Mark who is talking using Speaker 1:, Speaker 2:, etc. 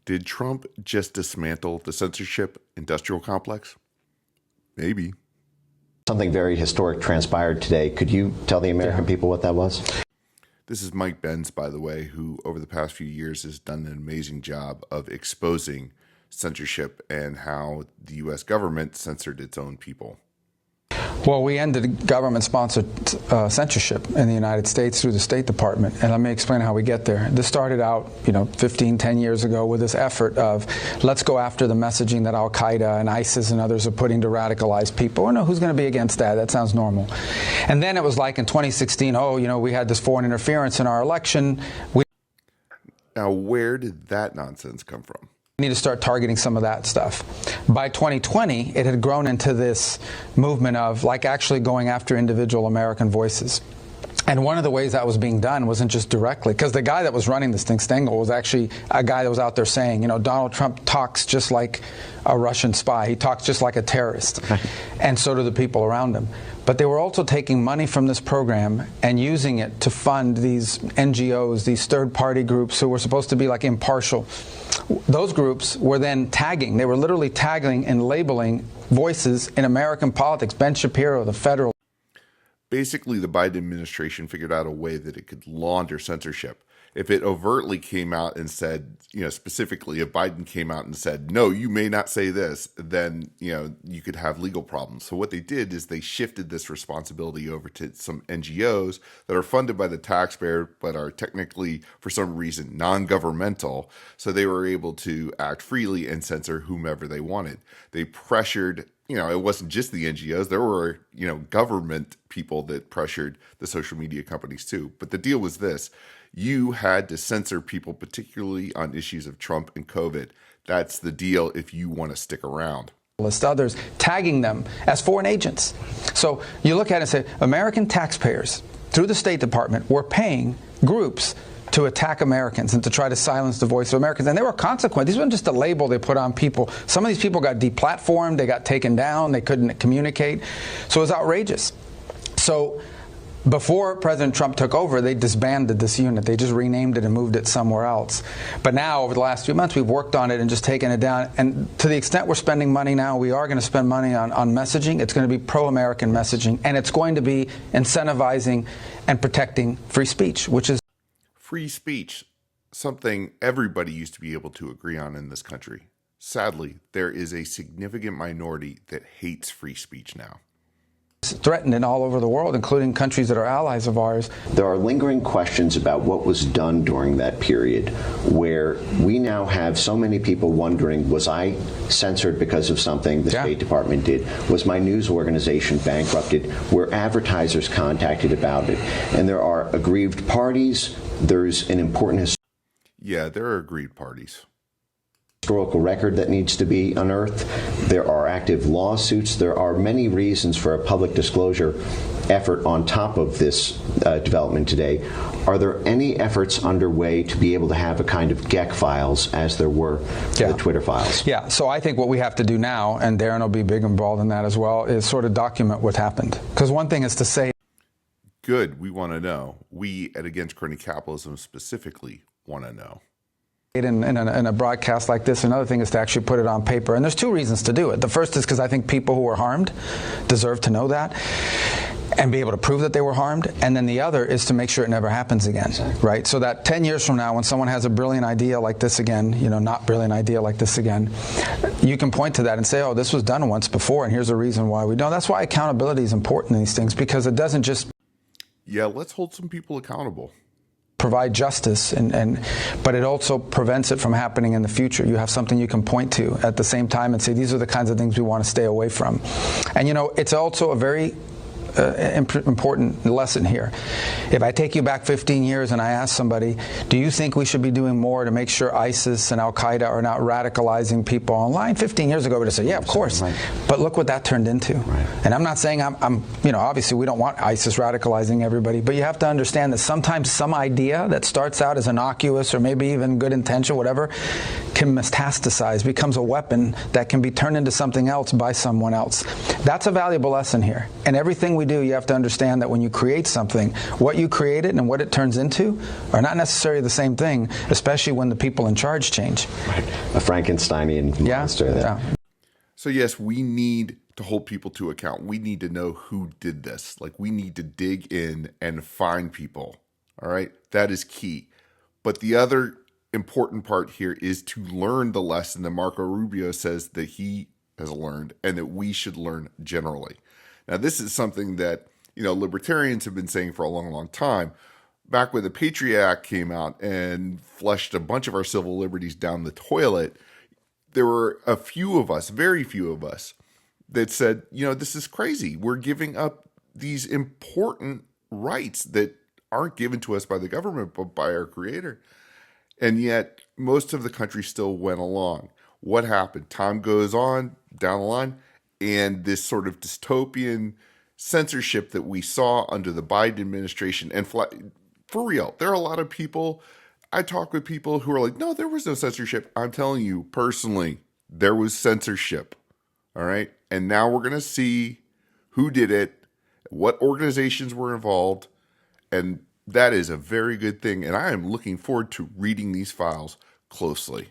Speaker 1: Did Trump just dismantle the censorship industrial complex? Maybe.
Speaker 2: Something very historic transpired today. Could you tell the American people what that was?
Speaker 1: This is Mike Benz, by the way, who over the past few years has done an amazing job of exposing censorship and how the U.S. government censored its own people.
Speaker 3: Well, we ended government-sponsored censorship in the United States through the State Department, and let me explain how we get there. This started out, 10 years ago with this effort of let's go after the messaging that Al-Qaeda and ISIS and others are putting to radicalize people. Oh, no, who's going to be against that? That sounds normal. And then it was like in 2016, we had this foreign interference in our election.
Speaker 1: Now, where did that nonsense come from?
Speaker 3: We need to start targeting some of that stuff. By 2020, it had grown into this movement of actually going after individual American voices. And one of the ways that was being done wasn't just directly, because the guy that was running this thing, Stengel, was actually a guy that was out there saying, Donald Trump talks just like a Russian spy. He talks just like a terrorist. And so do the people around him. But they were also taking money from this program and using it to fund these NGOs, these third-party groups who were supposed to be impartial. Those groups were then tagging. They were literally tagging and labeling voices in American politics. Ben Shapiro, the federal.
Speaker 1: Basically, the Biden administration figured out a way that it could launder censorship. If it overtly came out and said, specifically, if Biden came out and said, no, you may not say this, then, you could have legal problems. So what they did is they shifted this responsibility over to some NGOs that are funded by the taxpayer, but are technically, for some reason, non-governmental. So they were able to act freely and censor whomever they wanted. They pressured, it wasn't just the NGOs. There were, government people that pressured the social media companies too. But the deal was this. You had to censor people, particularly on issues of Trump and COVID. That's the deal if you want to stick around.
Speaker 3: Others tagging them as foreign agents. So you look at it and say, American taxpayers, through the State Department, were paying groups to attack Americans and to try to silence the voice of Americans. And there were consequences. These weren't just a label they put on people. Some of these people got deplatformed, they got taken down, they couldn't communicate. So it was outrageous. So before President Trump took over, they disbanded this unit. They just renamed it and moved it somewhere else. But now, over the last few months, we've worked on it and just taken it down. And to the extent we're spending money now, we are going to spend money on messaging. It's going to be pro-American messaging. And it's going to be incentivizing and protecting free speech, which is
Speaker 1: free speech, something everybody used to be able to agree on in this country. Sadly, there is a significant minority that hates free speech now.
Speaker 3: Threatened in all over the world, including countries that are allies of ours.
Speaker 2: There are lingering questions about what was done during that period, where we now have so many people wondering, was I censored because of something the State Department did? Was my news organization bankrupted? Were advertisers contacted about it? And there are aggrieved parties. There's an important
Speaker 1: there are aggrieved parties.
Speaker 2: Historical record that needs to be unearthed. There are active lawsuits. There are many reasons for a public disclosure effort on top of this development today. Are there any efforts underway to be able to have a kind of GEC files as there were the Twitter files?
Speaker 3: Yeah, so I think what we have to do now, and Darren will be big involved in that as well, is sort of document what happened. Because one thing is to say,
Speaker 1: good, we want to know. We at Against Crony Capitalism specifically want to know.
Speaker 3: In a broadcast like this. Another thing is to actually put it on paper. And there's two reasons to do it. The first is because I think people who were harmed deserve to know that and be able to prove that they were harmed. And then the other is to make sure it never happens again, right? So that 10 years from now, when someone has a brilliant idea like this again, not brilliant idea like this again, you can point to that and say, oh, this was done once before, and here's a reason why we don't. That's why accountability is important in these things, because it doesn't just...
Speaker 1: Yeah, let's hold some people accountable.
Speaker 3: Provide justice, but it also prevents it from happening in the future. You have something you can point to at the same time and say, these are the kinds of things we want to stay away from. And, it's also a very important lesson here. If I take you back 15 years and I ask somebody, do you think we should be doing more to make sure ISIS and Al-Qaeda are not radicalizing people online? 15 years ago, we would have said, yeah, of course. Right. But look what that turned into. Right. And I'm not saying I'm obviously we don't want ISIS radicalizing everybody, but you have to understand that sometimes some idea that starts out as innocuous or maybe even good intention, whatever, can metastasize, becomes a weapon that can be turned into something else by someone else. That's a valuable lesson here. And everything we do, you have to understand that when you create something, what you created and what it turns into are not necessarily the same thing, especially when the people in charge change.
Speaker 2: Right. A Frankensteinian monster there.
Speaker 3: Yeah.
Speaker 1: So yes, we need to hold people to account. We need to know who did this. Like, we need to dig in and find people. All right. That is key. But the other important part here is to learn the lesson that Marco Rubio says that he has learned and that we should learn generally. Now, this is something that, libertarians have been saying for a long, long time. Back when the Patriot Act came out and flushed a bunch of our civil liberties down the toilet, there were a few of us, very few of us, that said, this is crazy. We're giving up these important rights that aren't given to us by the government, but by our creator. And yet most of the country still went along. What happened? Time goes on down the line, and this sort of dystopian censorship that we saw under the Biden administration, and for real, there are a lot of people, I talk with people who are like, no, there was no censorship. I'm telling you personally, there was censorship. All right. And now we're going to see who did it, what organizations were involved. And that is a very good thing. And I am looking forward to reading these files closely.